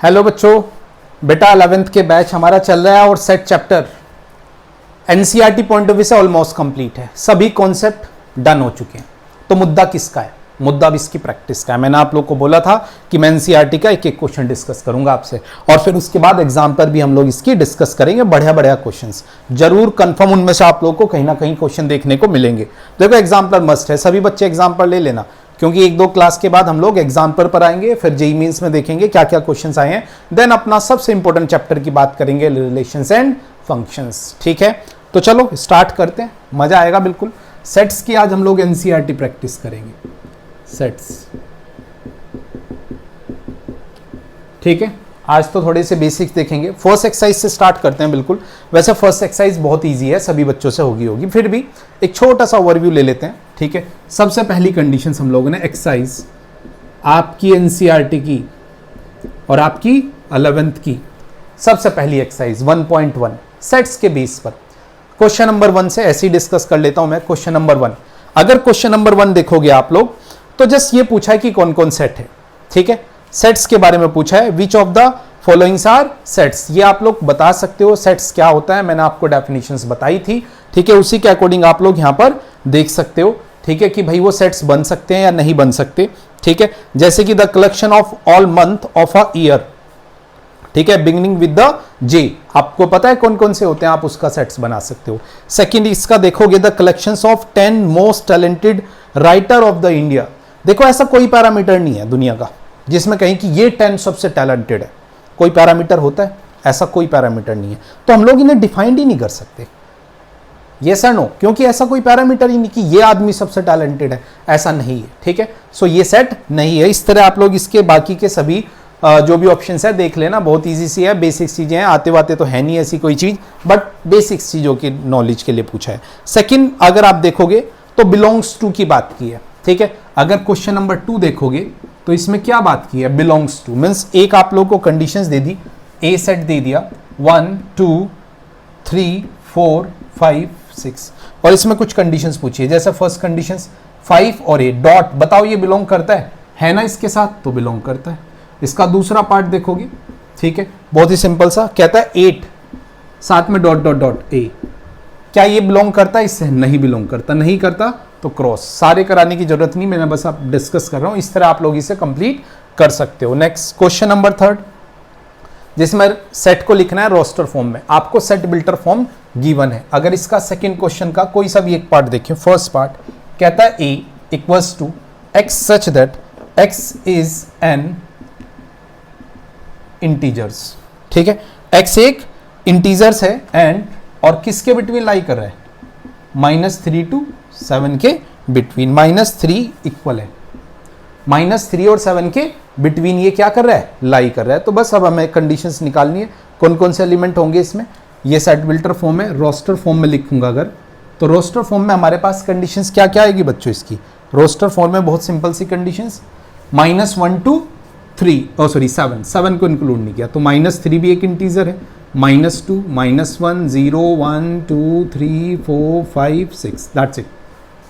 Hello बच्चों, बेटा 11th के बैच हमारा चल रहा है और set chapter NCERT point of view से ऑलमोस्ट कंप्लीट है। सभी कॉन्सेप्ट डन हो चुके हैं। तो मुद्दा किसका है? मुद्दा अब इसकी प्रैक्टिस का है। मैंने आप लोग को बोला था कि मैं एनसीईआरटी का एक एक क्वेश्चन डिस्कस करूंगा आपसे और फिर उसके बाद एग्जाम पर भी हम लोग इसकी डिस्कस करेंगे। बढ़िया बढ़िया क्वेश्चंस जरूर कंफर्म उनमें से आप लोग को कहीं ना कहीं क्वेश्चन देखने को मिलेंगे। देखो एग्जाम्पल मस्ट है, सभी बच्चे एग्जाम्पल ले लेना, क्योंकि एक दो क्लास के बाद हम लोग एग्जाम्पल पर आएंगे, फिर जेईई मेंस में देखेंगे क्या क्या क्वेश्चंस आए हैं, देन अपना सबसे इंपॉर्टेंट चैप्टर की बात करेंगे, रिलेशंस एंड फंक्शंस। ठीक है, तो चलो स्टार्ट करते हैं, मजा आएगा बिल्कुल। सेट्स की आज हम लोग एनसीईआरटी प्रैक्टिस करेंगे, सेट्स। ठीक है, आज तो थोड़े से बेसिक्स देखेंगे। फर्स्ट एक्सरसाइज से स्टार्ट करते हैं बिल्कुल। वैसे फर्स्ट एक्सरसाइज बहुत इजी है, सभी बच्चों से होगी, फिर भी एक छोटा सा ओवरव्यू ले लेते हैं। ठीक है, सबसे पहली कंडीशन हम लोगों ने एक्सरसाइज आपकी एनसीईआरटी की और आपकी 11th की सबसे पहली एक्सरसाइज 1.1 सेट्स के बेस पर क्वेश्चन नंबर 1 से ऐसे ही डिस्कस कर लेता हूं मैं। क्वेश्चन नंबर 1, अगर क्वेश्चन नंबर 1 देखोगे आप लोग तो जस्ट ये पूछा है कि कौन कौन सेट है। ठीक है, सेट्स के बारे में पूछा है, which of the followings are sets. ये आप लोग बता सकते हो सेट्स क्या होता है, मैंने आपको डेफिनेशंस बताई थी। ठीक है, उसी के अकॉर्डिंग आप लोग यहां पर देख सकते हो। ठीक है, कि भाई वो सेट्स बन सकते हैं या नहीं बन सकते। ठीक है, जैसे कि the collection of all month of a year. ठीक है, बिगिनिंग विद द जे, आपको पता है कौन कौन से होते हैं, आप उसका सेट्स बना सकते हो। सेकंड इसका देखोगे, the collections of 10 most talented writer of the India. देखो ऐसा कोई पैरामीटर नहीं है दुनिया का जिसमें कहीं कि ये 10 सबसे टैलेंटेड है। कोई पैरामीटर होता है? ऐसा कोई पैरामीटर नहीं है, तो हम लोग इन्हें डिफाइंड ही नहीं कर सकते। यस और नो, क्योंकि ऐसा कोई पैरामीटर ही नहीं कि ये आदमी सबसे टैलेंटेड है, ऐसा नहीं है। ठीक है, सो ये सेट नहीं है। इस तरह आप लोग इसके बाकी के सभी जो भी ऑप्शंस है देख लेना, बहुत इजी सी है, बेसिक्स चीजें हैं, आते वाते तो है नहीं ऐसी कोई चीज, बट बेसिक्स चीजों की नॉलेज के लिए पूछा है। सेकंड अगर आप देखोगे तो बिलोंग्स टू की बात की है। ठीक है, अगर क्वेश्चन नंबर 2 देखोगे तो इसमें क्या बात की है, बिलोंग्स टू मीन्स एक आप लोग को कंडीशंस दे दी, ए सेट दे दिया 1 2 3 4 5 6 और इसमें कुछ कंडीशंस पूछी है। जैसे फर्स्ट कंडीशंस 5 और 8 डॉट, बताओ ये बिलोंग करता है ना इसके साथ, तो बिलोंग करता है। इसका दूसरा पार्ट देखोगे, ठीक है, बहुत ही सिंपल सा, कहता है 8 साथ में डॉट डॉट डॉट ए, क्या ये बिलोंग करता है इससे? नहीं बिलोंग करता, नहीं करता तो क्रॉस। सारे कराने की जरूरत नहीं, मैंने बस आप डिस्कस कर रहा हूं, इस तरह आप लोग इसे कंप्लीट कर सकते हो। नेक्स्ट क्वेश्चन नंबर 3, जिसमें सेट को लिखना है रोस्टर फॉर्म में, आपको सेट बिल्टर फॉर्म गिवन है। अगर इसका सेकंड क्वेश्चन का कोई सा भी एक पार्ट देखिए, फर्स्ट पार्ट कहता है A equals to x such that x is an integers. ठीक है, एक्स एक इंटीजर्स है एंड और किसके बिटवीन लाई कर रहा है? -3 to 7 के बिटवीन। -3 इक्वल है -3 और 7 के बिटवीन, ये क्या कर रहा है? लाई कर रहा है। तो बस अब हमें कंडीशंस निकालनी है, कौन कौन से एलिमेंट होंगे इसमें। ये सेट बिल्टर फॉर्म है, रोस्टर फॉर्म में लिखूंगा अगर, तो रोस्टर फॉर्म में हमारे पास कंडीशंस क्या क्या आएगी बच्चों इसकी? रोस्टर फॉर्म में बहुत सिंपल सी कंडीशंस, -1 to 3 7 को इंक्लूड नहीं किया, तो -3 भी एक इंटीजर है, -2 -1 0 1 2 3 4 5 6, दैट्स इट,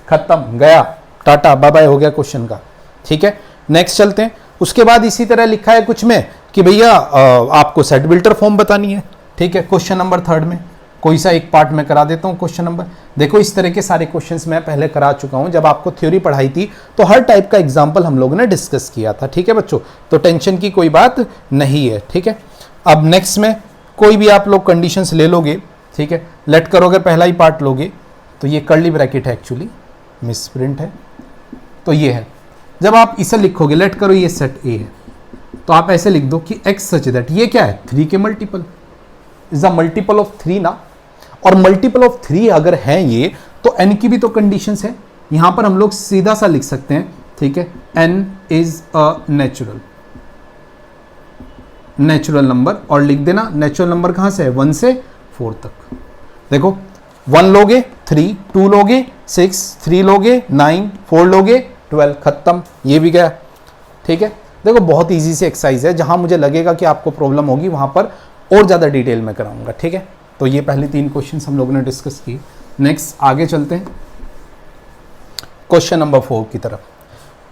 खत्म, गया, टाटा बाय बाय हो गया क्वेश्चन का। ठीक है, नेक्स्ट चलते हैं। उसके बाद इसी तरह लिखा है कुछ में कि भैया आपको सेट बिल्टर फॉर्म बतानी है। ठीक है, क्वेश्चन नंबर 3 में कोई सा एक पार्ट में करा देता हूं। क्वेश्चन नंबर, देखो इस तरह के सारे क्वेश्चंस मैं पहले करा चुका हूं, जब आपको थ्योरी पढ़ाई थी तो हर टाइप का एग्जांपल हम लोगों ने डिस्कस किया था। ठीक है बच्चों, तो टेंशन की कोई बात नहीं है। ठीक है, अब नेक्स्ट में कोई भी आप लोग कंडीशंस ले लोगे, ठीक है, लेट करो अगर पहला ही पार्ट लोगे तो ये कर्ली ब्रैकेट है, एक्चुअली मिस प्रिंट है, तो ये है। जब आप इसे लिखोगे, लेट करो ये सेट ए है, तो आप ऐसे लिख दो कि एक्स सच दैट, ये क्या है? 3 के multiple, is the multiple of 3 ना, और मल्टीपल ऑफ 3 अगर है ये, तो n की भी तो कंडीशंस है। यहां पर हम लोग सीधा सा लिख सकते हैं, ठीक है, n is a natural number, और लिख देना नेचुरल नंबर कहां से है? 1 से 4 तक। देखो 1 लोगे 3, 2 लोगे 6, 3 लोगे 9, 4 लोगे 12, खत्म, ये भी गया। ठीक है, देखो बहुत इजी सी एक्सरसाइज है, जहां मुझे लगेगा कि आपको प्रॉब्लम होगी वहां पर और ज्यादा डिटेल में कराऊंगा। ठीक है, तो ये पहले 3 क्वेश्चंस हम लोगों ने डिस्कस की। नेक्स्ट आगे चलते हैं क्वेश्चन नंबर 4 की तरफ।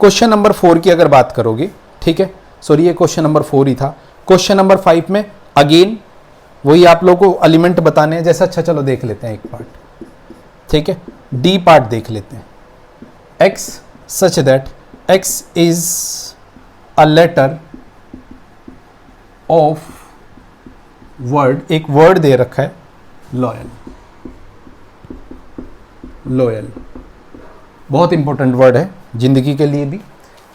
क्वेश्चन नंबर 4 की अगर बात करोगे, ठीक है, सॉरी ये क्वेश्चन नंबर 4 ही था। क्वेश्चन नंबर 5 में अगेन वही आप लोगों को एलिमेंट बताने हैं जैसा। अच्छा चलो देख लेते हैं एक पार्ट, ठीक है, डी पार्ट देख लेते हैं। X such that x is a letter of word, एक वर्ड दे रखा है लॉयल। लॉयल बहुत इंपॉर्टेंट वर्ड है जिंदगी के लिए भी,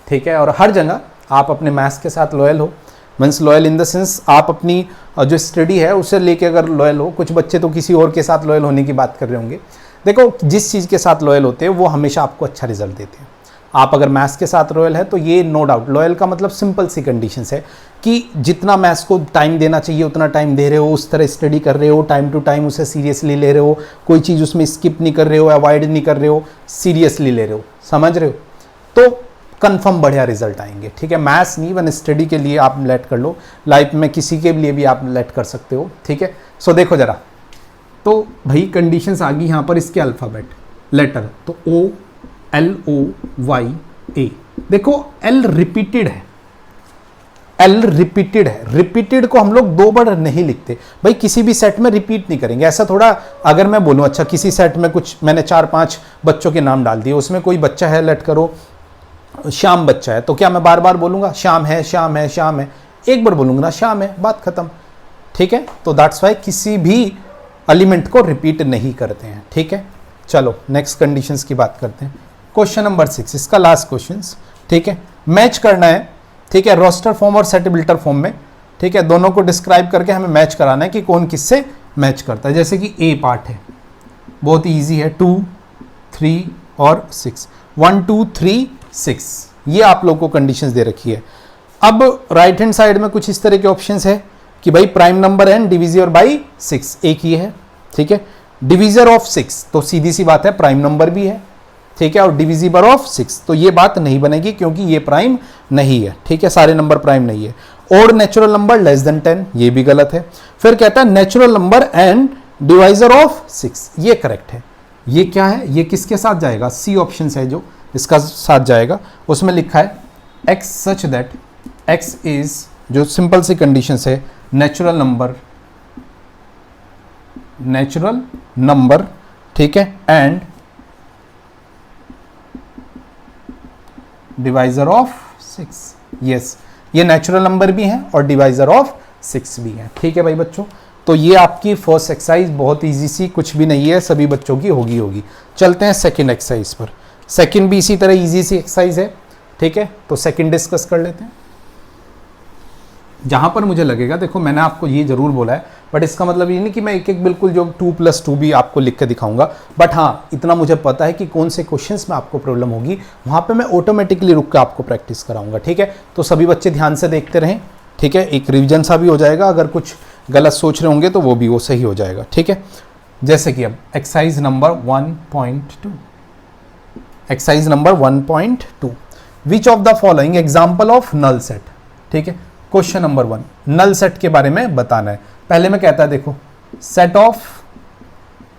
ठीक है, और हर जगह आप अपने मैथ्स के साथ लॉयल हो। Means loyal in the sense आप अपनी जो स्टडी है उसे लेके अगर लॉयल हो। कुछ बच्चे तो किसी और के साथ लॉयल होने की बात कर रहे होंगे। देखो जिस चीज़ के साथ लॉयल होते हैं वो हमेशा आपको अच्छा रिजल्ट देते हैं। आप अगर मैथ्स के साथ लॉयल है तो ये नो डाउट, लॉयल का मतलब सिंपल सी कंडीशंस है कि जितना मैथ्स को टाइम देना चाहिए उतना टाइम दे रहे हो, उस तरह स्टडी कर रहे हो, टाइम टू टाइम उसे सीरियसली ले रहे हो, कोई चीज़ उसमें स्किप नहीं कर रहे हो, अवॉइड नहीं कर रहे हो, सीरियसली ले रहे हो, समझ रहे हो, तो कंफर्म बढ़िया रिजल्ट आएंगे, ठीक है। मैथ्स नहीं, वन स्टडी के लिए आप लेट कर लो, लाइफ में किसी के लिए भी आप लेट कर सकते हो, ठीक है। सो देखो जरा, तो भाई कंडीशंस आ गई यहाँ पर इसके अल्फ़ाबेट लेटर, तो O L O Y A। देखो L रिपीटेड है, L रिपीटेड है। रिपीटेड को हम लोग 2 बार नहीं लिखते भाई, किसी भी सेट में रिपीट नहीं करेंगे। ऐसा थोड़ा अगर मैं बोलूँ अच्छा किसी सेट में कुछ मैंने 4-5 बच्चों के नाम डाल दिए, उसमें कोई बच्चा है लेट करो श्याम बच्चा है, तो क्या मैं बार बार बोलूँगा श्याम है श्याम है श्याम है? एक बार बोलूँगा ना श्याम है, बात खत्म, ठीक है। तो दैट्स वाई किसी भी एलिमेंट को रिपीट नहीं करते हैं, ठीक है। चलो नेक्स्ट कंडीशंस की बात करते हैं। क्वेश्चन नंबर 6, इसका लास्ट क्वेश्चन, ठीक है। मैच करना है, ठीक है, रोस्टर फॉर्म और सेटिबिलिटर फॉर्म में, ठीक है। दोनों को डिस्क्राइब करके हमें मैच कराना है कि कौन किससे मैच करता है। जैसे कि ए पार्ट है, बहुत ईजी है, 2 3 और 6, 1 2 3 6, ये आप लोग को कंडीशंस दे रखी है। अब राइट हैंड साइड में कुछ इस तरह के ऑप्शंस है कि भाई prime number and divisible by 6, एक ही है, ठीक है। डिविजर ऑफ 6 तो सीधी सी बात है प्राइम नंबर भी है, ठीक है, और डिविजिबल ऑफ 6 तो ये बात नहीं बनेगी क्योंकि ये प्राइम नहीं है, ठीक है, सारे नंबर प्राइम नहीं है। और नेचुरल नंबर लेस देन 10, ये भी गलत है। फिर कहता है natural number and divisor of 6, ये करेक्ट है। ये क्या है, ये किसके साथ जाएगा? सी ऑप्शन है जो इसका साथ जाएगा। उसमें लिखा है x such that x is, जो सिंपल सी कंडीशन है, नेचुरल नंबर, ठीक है, एंड डिवाइजर ऑफ 6, यस, ये नेचुरल नंबर भी है और डिवाइजर ऑफ 6 भी है, ठीक है भाई बच्चों। तो ये आपकी फर्स्ट एक्सरसाइज बहुत इजी सी, कुछ भी नहीं है, सभी बच्चों की होगी। चलते हैं सेकंड एक्सरसाइज पर। सेकंड भी इसी तरह इजी सी एक्सरसाइज है, ठीक है। तो सेकंड डिस्कस कर लेते हैं। जहां पर मुझे लगेगा, देखो मैंने आपको ये जरूर बोला है, बट इसका मतलब ये नहीं कि मैं एक बिल्कुल जो 2+2 भी आपको लिख के दिखाऊंगा, बट हाँ इतना मुझे पता है कि कौन से क्वेश्चंस में आपको प्रॉब्लम होगी, वहां पे मैं ऑटोमेटिकली रुक के आपको प्रैक्टिस कराऊंगा, ठीक है। तो सभी बच्चे ध्यान से देखते रहें, ठीक है, एक रिविजन सा भी हो जाएगा, अगर कुछ गलत सोच रहे होंगे तो वो सही हो जाएगा, ठीक है। जैसे कि अब exercise number 1.2, exercise number 1.2, which of the following example of null set, ठीक है। क्वेश्चन नंबर 1, नल सेट के बारे में बताना है। पहले में कहता है, देखो, set of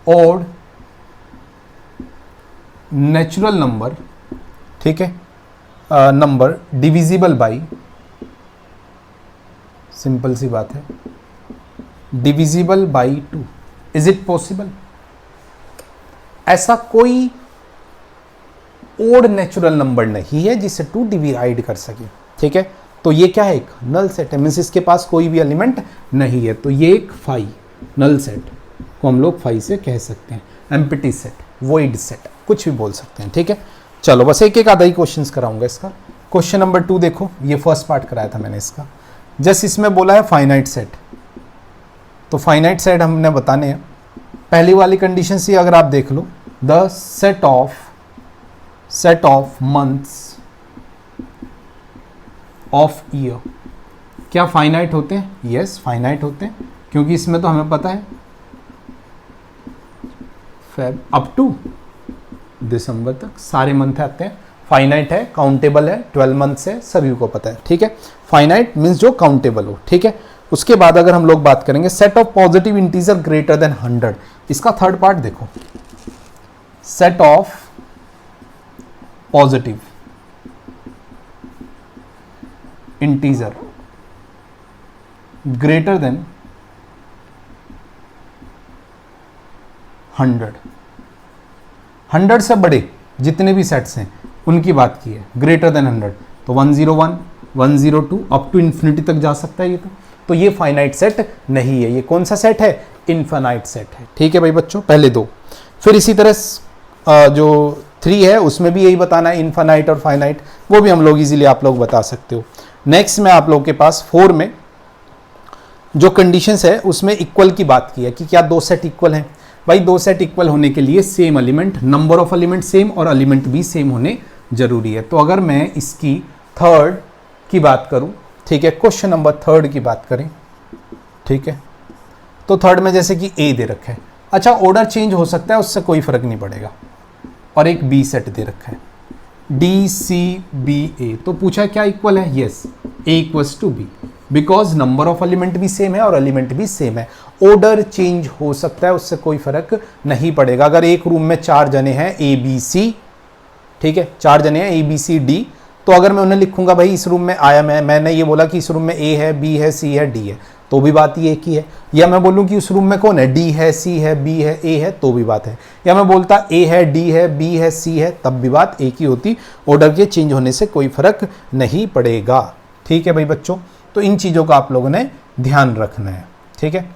odd natural number, ठीक है, नंबर डिविजिबल बाई, सिंपल सी बात है, divisible by 2, is it possible? ऐसा कोई ओड नेचुरल नंबर नहीं है जिसे 2 डिवाइड कर सके, ठीक है। तो ये क्या है, एक नल सेट है, मीन्स इसके पास कोई भी एलिमेंट नहीं है, तो ये एक फाई नल सेट को हम लोग फाई से कह सकते हैं, एम्प्टी सेट, वॉइड सेट, कुछ भी बोल सकते हैं, ठीक है। चलो बस एक आधा ही क्वेश्चंस कराऊंगा इसका। क्वेश्चन नंबर 2 देखो, ये फर्स्ट पार्ट कराया था मैंने इसका, जस्ट इसमें बोला है फाइनाइट सेट, तो फाइनाइट सेट हमने बताने हैं। पहली वाली कंडीशन से अगर आप देख लो, the set of months of year, क्या फाइनाइट होते हैं? यस, फाइनाइट होते हैं, क्योंकि इसमें तो हमें पता है फेब अप टू दिसंबर तक सारे मंथ आते हैं, फाइनाइट है, काउंटेबल है, 12 मंथ्स है, सभी को पता है, ठीक है। फाइनाइट मीन्स जो काउंटेबल हो, ठीक है। उसके बाद अगर हम लोग बात करेंगे set of positive integer greater than 100, इसका थर्ड पार्ट देखो, set of positive integer greater than 100 से बड़े जितने भी सेट्स हैं उनकी बात की है, ग्रेटर देन 100, तो 101, 102 अप टू इन्फिनिटी तक जा सकता है ये तो ये फाइनाइट सेट नहीं है। ये कौन सा सेट है? इनफाइनाइट सेट है। ठीक है भाई बच्चों, पहले दो। फिर इसी तरह जो 3 है उसमें भी यही बताना है, इनफाइनाइट और फाइनाइट, वो भी हम लोग इजीली आप लोग बता सकते हो। नेक्स्ट में आप लोग के पास 4 में जो कंडीशंस है उसमें इक्वल की बात की है कि क्या दो सेट इक्वल हैं। भाई दो सेट इक्वल होने के लिए same element, number of element same और एलिमेंट भी सेम होने जरूरी है। तो अगर मैं इसकी थर्ड की बात करूं, ठीक है, क्वेश्चन नंबर 3 की बात करें, ठीक है, तो थर्ड में जैसे कि ए दे रखा है, अच्छा ऑर्डर चेंज हो सकता है उससे कोई फर्क नहीं पड़ेगा, और एक बी सेट दे रखा है डी सी बी ए, तो पूछा क्या इक्वल है? Yes, A equals to B, because number of element भी सेम है और एलिमेंट भी सेम है। ऑर्डर चेंज हो सकता है उससे कोई फर्क नहीं पड़ेगा। अगर एक रूम में 4 जने हैं ए बी सी, ठीक है, 4 जने हैं ए बी सी डी, तो अगर मैं उन्हें लिखूंगा भाई इस रूम में आया, मैंने ये बोला कि इस रूम में ए है, बी है, सी है, डी है, तो भी बात ये एक ही है। या मैं बोलूं कि उस रूम में कौन है? डी है, सी है, बी है, ए है, तो भी बात है। या मैं बोलता ए है, डी है, बी है, सी है, तब भी बात एक ही होती। ऑर्डर के चेंज होने से कोई फर्क नहीं पड़ेगा। ठीक है भाई बच्चों, तो इन चीज़ों का आप लोगों ने ध्यान रखना है। ठीक है,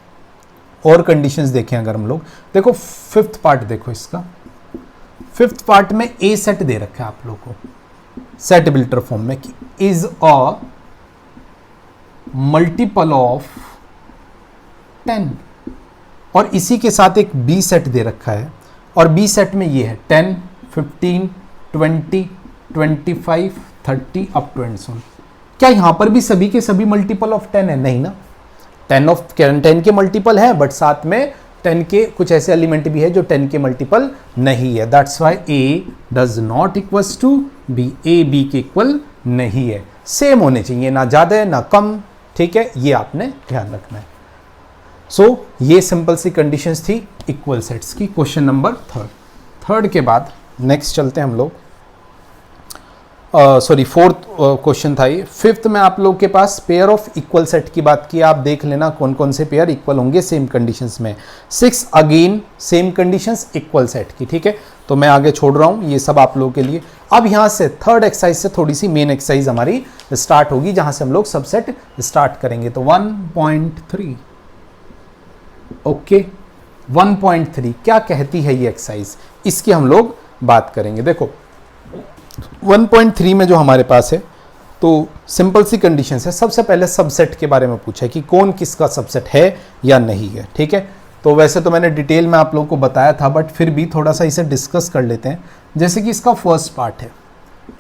और कंडीशंस देखें अगर हम लोग, देखो 5th पार्ट देखो इसका, 5th पार्ट में ए सेट दे रखा है आप लोग को सेट बिल्टर फॉर्म में कि इज अ मल्टीपल ऑफ 10, और इसी के साथ एक बी सेट दे रखा है, और बी सेट में ये है 10, 15, 20, 25, 30 up to and so on. क्या यहां पर भी सभी के सभी मल्टीपल ऑफ 10 है? नहीं ना, 10 के मल्टीपल है, बट साथ में 10 के कुछ ऐसे एलिमेंट भी है जो 10 के मल्टीपल नहीं है। That's why A does not equals to B, A B के इक्वल नहीं है। सेम होने चाहिए, ना ज्यादा है ना कम। ठीक है, ये आपने ध्यान रखना है। सो ये सिंपल सी कंडीशंस थी इक्वल सेट्स की, क्वेश्चन नंबर 3 के बाद नेक्स्ट चलते हैं हम लोग, सॉरी 4th क्वेश्चन था ये। 5th में आप लोग के पास पेयर ऑफ इक्वल सेट की बात की, आप देख लेना कौन कौन से पेयर इक्वल होंगे सेम कंडीशंस में। 6 again same conditions equal set की। ठीक है, तो मैं आगे छोड़ रहा हूं, ये सब आप लोगों के लिए। अब यहां से 3rd एक्सरसाइज से थोड़ी सी मेन एक्सरसाइज हमारी स्टार्ट होगी, जहां से हम लोग सबसेट स्टार्ट करेंगे। तो 1.3, ओके, 1.3 क्या कहती है ये एक्सरसाइज, इसकी हम लोग बात करेंगे। देखो 1.3 में जो हमारे पास है, तो सिंपल सी कंडीशंस है। सबसे पहले सबसेट के बारे में पूछा है कि कौन किसका सबसेट है या नहीं है। ठीक है, तो वैसे तो मैंने डिटेल में आप लोगों को बताया था, बट फिर भी थोड़ा सा इसे डिस्कस कर लेते हैं। जैसे कि इसका फर्स्ट पार्ट है,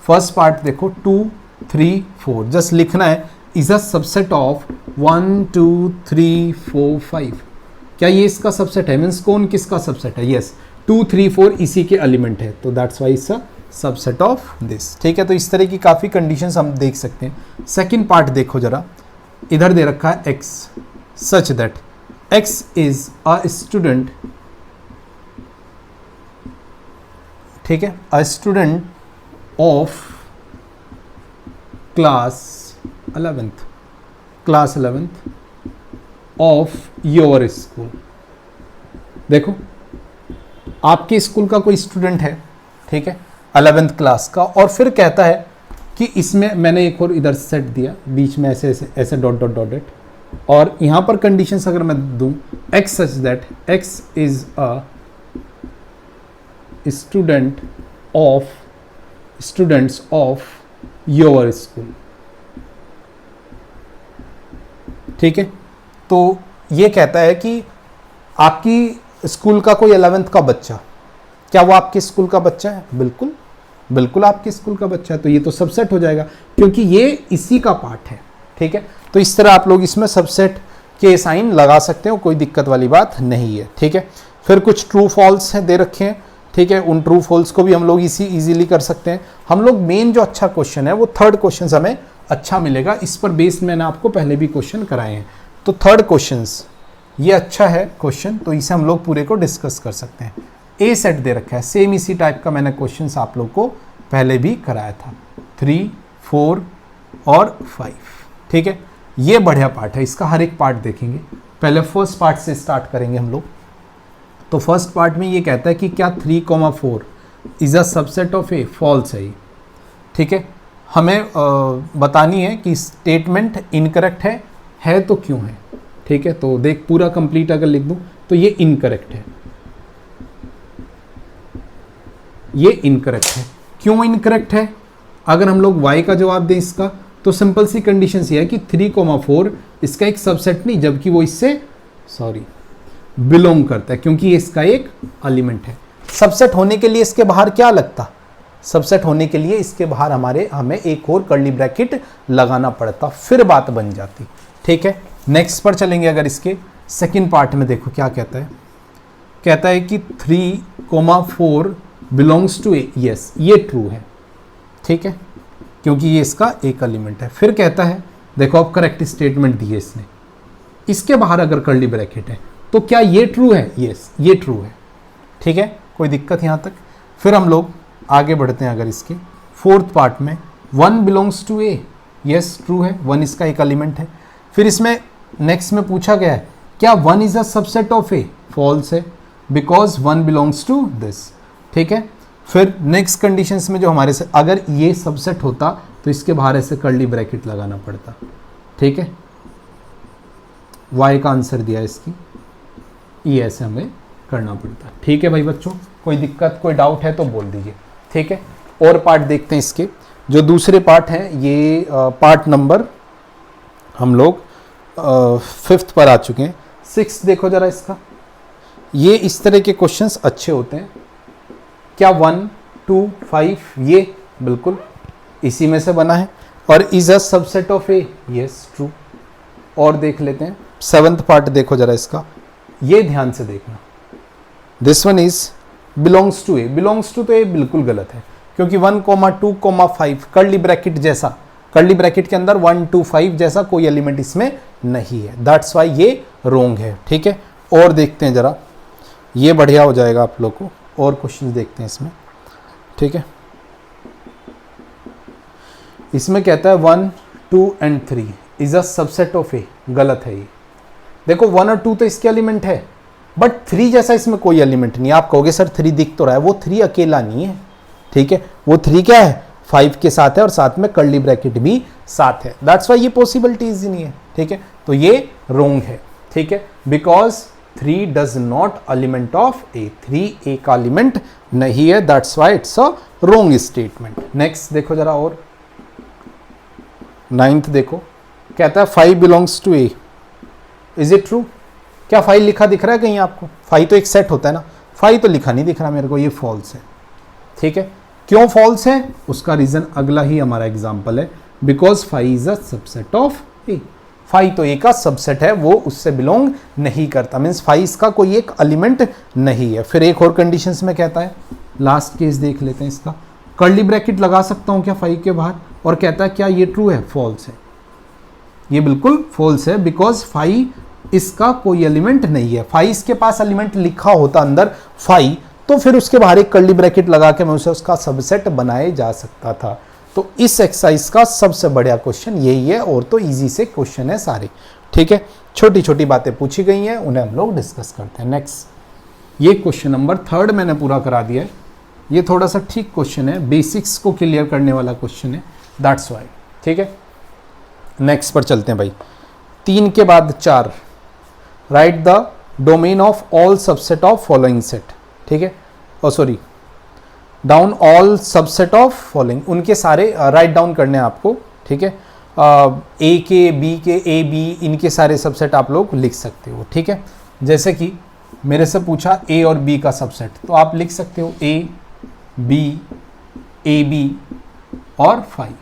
फर्स्ट पार्ट देखो 2, 3, 4, जस्ट लिखना है इज अ सबसेट ऑफ 1, 2, 3, 4, 5। क्या ये इसका सबसेट है? मीन्स कौन किसका सबसेट है? यस, 2, 3, 4 इसी के एलिमेंट है, तो that's why it's a subset of this. ठीक है, तो इस तरह की काफ़ी कंडीशंस हम देख सकते हैं। सेकंड पार्ट देखो जरा, इधर दे रखा है x such that x is a student, ठीक है, a student of class 11th of your school. देखो आपके स्कूल का कोई स्टूडेंट है, ठीक है, 11th क्लास का, और फिर कहता है कि इसमें मैंने एक और इधर सेट दिया बीच में ऐसे ऐसे ऐसे डॉट डॉट डॉट, और यहां पर कंडीशंस अगर मैं दूं x such that x is a students of your school. ठीक है, तो ये कहता है कि आपकी स्कूल का कोई 11th का बच्चा, क्या वो आपके स्कूल का बच्चा है? बिल्कुल बिल्कुल आपके स्कूल का बच्चा है, तो ये तो सबसेट हो जाएगा क्योंकि ये इसी का पार्ट है। ठीक है, तो इस तरह आप लोग इसमें सबसेट के साइन लगा सकते हो, कोई दिक्कत वाली बात नहीं है। ठीक है, फिर कुछ ट्रू फॉल्स है दे रखे हैं। ठीक है, उन ट्रू फॉल्स को भी हम लोग इजीली कर सकते हैं। हम लोग मेन जो अच्छा क्वेश्चन है वो 3rd क्वेश्चन हमें अच्छा मिलेगा, इस पर बेस मैंने आपको पहले भी क्वेश्चन कराए हैं। तो 3rd क्वेश्चन ये अच्छा है क्वेश्चन, तो इसे हम लोग पूरे को डिस्कस कर सकते हैं। ए सेट दे रखा है, सेम इसी टाइप का मैंने क्वेश्चंस आप लोग को पहले भी कराया था, 3, 4 और 5। ठीक है, ये बढ़िया पार्ट है, इसका हर एक पार्ट देखेंगे। पहले फर्स्ट पार्ट से स्टार्ट करेंगे हम लोग। तो फर्स्ट पार्ट में ये कहता है कि क्या 3,4 is a subset of A, false है ये, ठीक है। हमें बतानी है कि स्टेटमेंट इनकरेक्ट है तो क्यों है, ठीक है। तो देख पूरा कंप्लीट अगर लिख दूं तो ये इनकरेक्ट है, ये इनकरेक्ट है। क्यों इनकरेक्ट है? अगर हम लोग y का जवाब दें इसका, तो सिंपल सी कंडीशन ये है कि 3,4 इसका एक सबसेट नहीं, जबकि वो इससे बिलोंग करता है, क्योंकि ये इसका एक एलिमेंट है। सबसेट होने के लिए इसके बाहर क्या लगता? सबसेट होने के लिए इसके बाहर हमें एक और कर्ली ब्रैकेट लगाना पड़ता, फिर बात बन जाती, ठीक है। नेक्स्ट पर चलेंगे। अगर इसके सेकंड पार्ट में देखो क्या कहता है, कहता है कि 3,4 बिलोंग्स टू ए, यस ये ट्रू है, ठीक है, क्योंकि ये इसका एक एलिमेंट है। फिर कहता है, देखो अब करेक्ट स्टेटमेंट दी है इसने, इसके बाहर अगर कर्ली ब्रैकेट है तो क्या ये ट्रू है? यस ये ट्रू है, ठीक है, कोई दिक्कत यहाँ तक। फिर हम लोग आगे बढ़ते हैं। अगर इसके फोर्थ पार्ट में 1 belongs to A, yes true है, 1 इसका एक एलिमेंट है। फिर इसमें नेक्स्ट में पूछा गया है क्या 1 is a subset of A, false है, बिकॉज 1 बिलोंग्स टू दिस, ठीक है। फिर नेक्स्ट कंडीशंस में जो हमारे से अगर ये सबसेट होता तो इसके बाहर ऐसे कर्ली ब्रैकेट लगाना पड़ता, ठीक है। y का आंसर दिया इसकी, ये ऐसे हमें करना पड़ता, ठीक है भाई बच्चों। कोई दिक्कत कोई डाउट है तो बोल दीजिए, ठीक है। और पार्ट देखते हैं इसके, जो दूसरे पार्ट हैं, ये पार्ट नंबर हम लोग 5th पर आ चुके हैं। 6th देखो जरा इसका, ये इस तरह के क्वेश्चंस अच्छे होते हैं। क्या 1, 2, 5 ये बिल्कुल इसी में से बना है, और is a subset of A, yes true. और देख लेते हैं 7th पार्ट, देखो जरा इसका, ये ध्यान से देखना, this one is belongs to A, belongs to तो ये बिल्कुल गलत है, क्योंकि 1, 2, 5 कर्ली ब्रैकेट जैसा, कर्ली ब्रैकेट के अंदर 1, 2, 5 जैसा कोई एलिमेंट इसमें नहीं है, दैट्स वाई ये रोंग है, ठीक है। और देखते हैं जरा, ये बढ़िया हो जाएगा आप लोग को। और क्वेश्चन देखते हैं इसमें, ठीक है। इसमें कहता है 1, 2 and 3 is a subset of A, गलत है ये। देखो 1 और 2 तो इसके एलिमेंट है, बट 3 जैसा इसमें कोई एलिमेंट नहीं है। आप कहोगे सर 3 दिख तो रहा है, वो 3 अकेला नहीं है, ठीक है। वो 3 क्या है, 5 के साथ है, और साथ में कर्ली ब्रैकेट भी साथ है, दैट्स वाई ये पॉसिबिलिटीज ही नहीं है, ठीक है। तो ये रोंग है, ठीक है, because 3 does not element of A, 3 एक एलिमेंट नहीं है, that's why it's a wrong statement. Next देखो जरा, और 9th देखो, कहता है 5 belongs to A, is it true? क्या 5 लिखा दिख रहा है कहीं आपको? 5 तो एक सेट होता है ना, 5 तो लिखा नहीं दिख रहा मेरे को, ये फॉल्स है, ठीक है। क्यों फॉल्स है? उसका रीजन अगला ही हमारा एग्जांपल है, because 5 is a subset of A. 5 तो ए का सबसेट है, वो उससे बिलोंग नहीं करता, मीन्स 5 इसका कोई एक एलिमेंट नहीं है। फिर एक और कंडीशंस में कहता है, लास्ट केस देख लेते हैं इसका, कर्ली ब्रैकेट लगा सकता हूं क्या 5 के बाहर? और कहता है क्या ये ट्रू है? फॉल्स है, ये बिल्कुल फॉल्स है, बिकॉज 5 इसका कोई एलिमेंट नहीं है। 5 इसके पास एलिमेंट लिखा होता अंदर 5, तो फिर उसके बाहर एक कर्ली ब्रैकेट लगा के मैं उसे उसका सबसेट बनाए जा सकता था। तो इस एक्सरसाइज का सबसे बढ़िया क्वेश्चन यही है, और तो इजी से क्वेश्चन है सारे, ठीक है। छोटी छोटी बातें पूछी गई हैं, उन्हें हम लोग डिस्कस करते हैं। नेक्स्ट, ये क्वेश्चन नंबर 3 मैंने पूरा करा दिया है। ये थोड़ा सा ठीक क्वेश्चन है, बेसिक्स को क्लियर करने वाला क्वेश्चन है, दैट्स वाई, ठीक है। नेक्स्ट पर चलते हैं भाई, 3 के बाद 4, right the domain of all subset of following set, ठीक है, sorry down all subset of following, उनके सारे राइट डाउन करने हैं आपको, ठीक है। ए के, बी के, ए बी, इनके सारे सबसेट आप लोग लिख सकते हो, ठीक है। जैसे कि मेरे से पूछा ए और बी का सबसेट, तो आप लिख सकते हो ए बी और 5,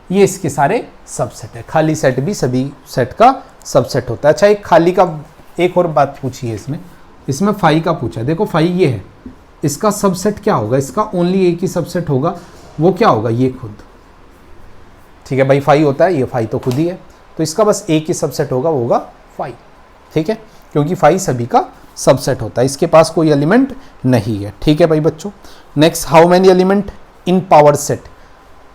ये इसके सारे सबसेट है। खाली सेट भी सभी सेट का सबसेट होता है। अच्छा, एक खाली का एक और बात पूछी है इसमें 5 का पूछा है। देखो 5 ये है, इसका सबसेट क्या होगा? इसका ओनली एक ही सबसेट होगा, वो क्या होगा? ये खुद, ठीक है भाई। 5 होता है, ये 5 तो खुद ही है, तो इसका बस एक ही सबसेट होगा, वो होगा 5, ठीक है, क्योंकि 5 सभी का सबसेट होता है, इसके पास कोई एलिमेंट नहीं है, ठीक है भाई बच्चों। Next, how many element in power set?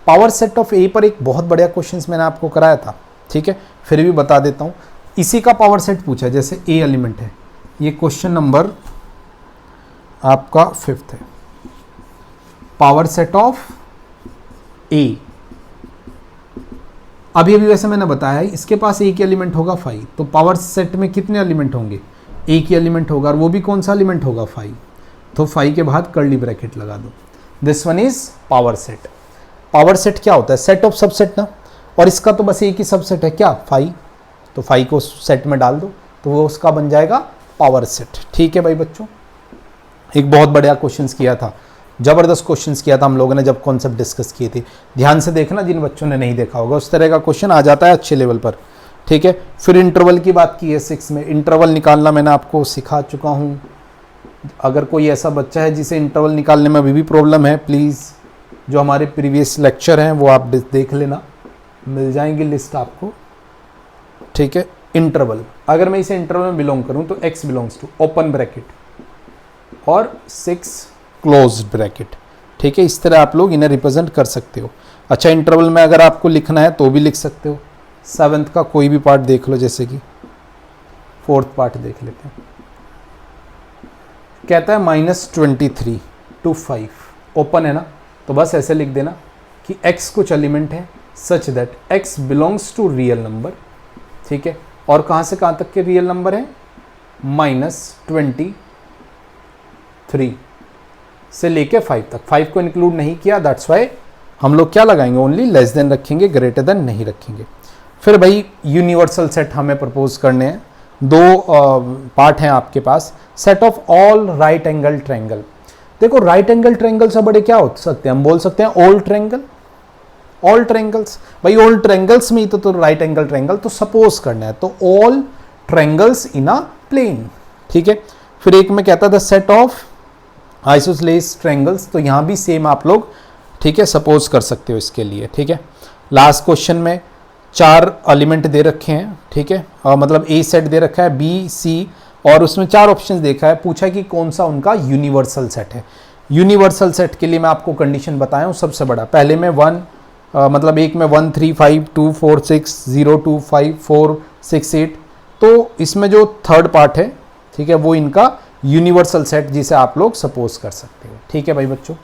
Power set of A पर एक बहुत बढ़िया क्वेश्चन मैंने आपको कराया था, ठीक है, फिर भी बता देता हूँ। इसी का पावर सेट पूछा है, जैसे ए एलिमेंट है, ये क्वेश्चन नंबर आपका 5th है। पावर सेट ऑफ ए, अभी अभी वैसे मैंने बताया है इसके पास एक ही एलिमेंट होगा 5, तो पावर सेट में कितने एलिमेंट होंगे, एक ही एलिमेंट होगा, और वो भी कौन सा एलिमेंट होगा 5, तो 5 के बाद कर्ली ब्रैकेट लगा दो। This one is power set. Power set क्या होता है, सेट ऑफ सबसेट ना, और इसका तो बस एक ही सबसेट है क्या 5, तो 5 को सेट में डाल दो तो वो उसका बन जाएगा पावर सेट। ठीक है भाई बच्चों, एक बहुत बढ़िया क्वेश्चन किया था, जबरदस्त क्वेश्चन किया था हम लोगों ने जब कॉन्सेप्ट डिस्कस किए थे। ध्यान से देखना जिन बच्चों ने नहीं देखा होगा, उस तरह का क्वेश्चन आ जाता है अच्छे लेवल पर। ठीक है, फिर इंटरवल की बात की है 6 में, इंटरवल निकालना मैंने आपको सिखा चुका हूँ। अगर कोई ऐसा बच्चा है जिसे इंटरवल निकालने में अभी भी प्रॉब्लम है, प्लीज़ जो हमारे प्रीवियस लेक्चर हैं वो आप देख लेना, मिल जाएंगी लिस्ट आपको। ठीक है, इंटरवल, अगर मैं इसे इंटरवल में बिलोंग करूं तो x belongs to open bracket और 6 क्लोज ब्रैकेट। ठीक है, इस तरह आप लोग इन्हें रिप्रेजेंट कर सकते हो। अच्छा, इंटरवल में अगर आपको लिखना है तो भी लिख सकते हो। 7th का कोई भी पार्ट देख लो, जैसे कि 4th पार्ट देख लेते हैं। कहता है -23 to 5, ओपन है ना, तो बस ऐसे लिख देना कि x कुछ एलिमेंट है such that x belongs to real number. ठीक है, और कहाँ से कहाँ तक के रियल नंबर है, -23 से लेके 5 तक। 5 को इंक्लूड नहीं किया, दैट्स वाई हम लोग क्या लगाएंगे, ओनली लेस देन रखेंगे, ग्रेटर देन नहीं रखेंगे। फिर भाई यूनिवर्सल सेट हमें प्रपोज करने हैं, 2 पार्ट हैं आपके पास। Set of all right angle triangle. देखो राइट एंगल ट्रायंगल से बड़े क्या हो सकते हैं, हम बोल सकते हैं ऑल ट्रायंगल, ऑल ट्रायंगल्स। भाई ऑल ट्रायंगल्स में ही तो राइट एंगल ट्रायंगल तो सपोज करना है, तो ऑल ट्रायंगल्स इन अ प्लेन। ठीक है, फिर एक में कहता था सेट ऑफ आइसोसेलेस ट्रायंगल्स, तो यहां भी सेम आप लोग ठीक है सपोज कर सकते हो इसके लिए। ठीक है, लास्ट क्वेश्चन में 4 एलिमेंट दे रखे हैं। ठीक है, मतलब ए सेट दे रखा है, बी सी, और उसमें 4 ऑप्शंस देखा है, पूछा कि कौन सा उनका यूनिवर्सल सेट है। यूनिवर्सल सेट के लिए मैं आपको कंडीशन बताया हूँ, सबसे बड़ा पहले में 1 मतलब एक में 1 3 5 2 4 6 0 2 5 4 6 8, तो इसमें जो थर्ड पार्ट है ठीक है वो इनका यूनिवर्सल सेट जिसे आप लोग सपोज कर सकते हो। ठीक है भाई बच्चों,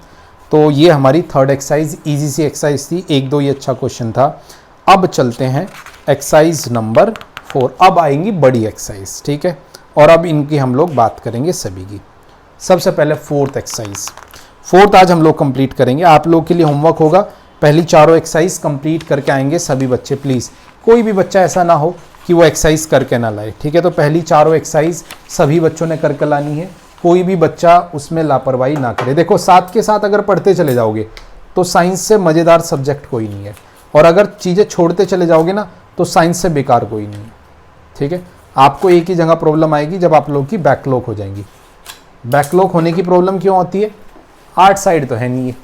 तो ये हमारी थर्ड एक्सरसाइज, इजी सी एक्सरसाइज थी, 1-2 ये अच्छा क्वेश्चन था। अब चलते हैं एक्सरसाइज नंबर 4, अब आएंगी बड़ी एक्सरसाइज। ठीक है, और अब इनकी हम लोग बात करेंगे सभी की। सबसे पहले 4th एक्सरसाइज, 4th आज हम लोग कंप्लीट करेंगे। आप लोग के लिए होमवर्क होगा, पहली चारों एक्सरसाइज कंप्लीट करके आएंगे सभी बच्चे। प्लीज़ कोई भी बच्चा ऐसा ना हो कि वो एक्सरसाइज करके ना लाए। ठीक है, तो पहली चारों एक्सरसाइज सभी बच्चों ने करके लानी है, कोई भी बच्चा उसमें लापरवाही ना करे। देखो साथ के साथ अगर पढ़ते चले जाओगे तो साइंस से मज़ेदार सब्जेक्ट कोई नहीं है, और अगर चीज़ें छोड़ते चले जाओगे ना तो साइंस से बेकार कोई नहीं है। ठीक है, आपको एक ही जगह प्रॉब्लम आएगी जब आप लोग की बैकलॉग हो जाएंगी। बैकलॉग होने की प्रॉब्लम क्यों होती है, आर्ट साइड तो है नहीं है।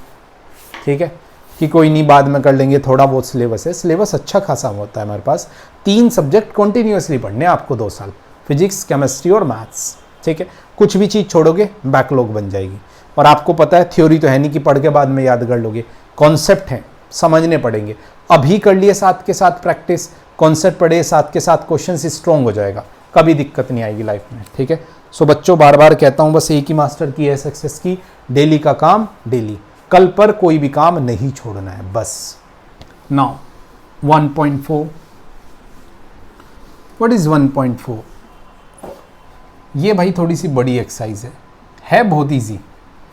ठीक है, कि कोई नहीं बाद में कर लेंगे, थोड़ा बहुत सिलेबस है, सिलेबस अच्छा खासा होता है हमारे पास। 3 सब्जेक्ट कंटिन्यूअसली पढ़ने आपको 2 साल, फिजिक्स केमिस्ट्री और मैथ्स। ठीक है, कुछ भी चीज़ छोड़ोगे बैकलॉग बन जाएगी। और आपको पता है थ्योरी तो है नहीं कि पढ़ के बाद में याद कर लोगे, कॉन्सेप्ट हैं समझने पड़ेंगे। अभी कर लिए साथ के साथ प्रैक्टिस, कॉन्सेप्ट पढ़े साथ के साथ क्वेश्चन स्ट्रॉन्ग हो जाएगा, कभी दिक्कत नहीं आएगी लाइफ में। ठीक है, सो बच्चों बार बार कहता हूँ, बस एक ही मास्टर की है सक्सेस की, डेली का काम डेली, कल पर कोई भी काम नहीं छोड़ना है बस। Now 1.4, what is 1.4? ये भाई थोड़ी सी बड़ी एक्सरसाइज है बहुत इजी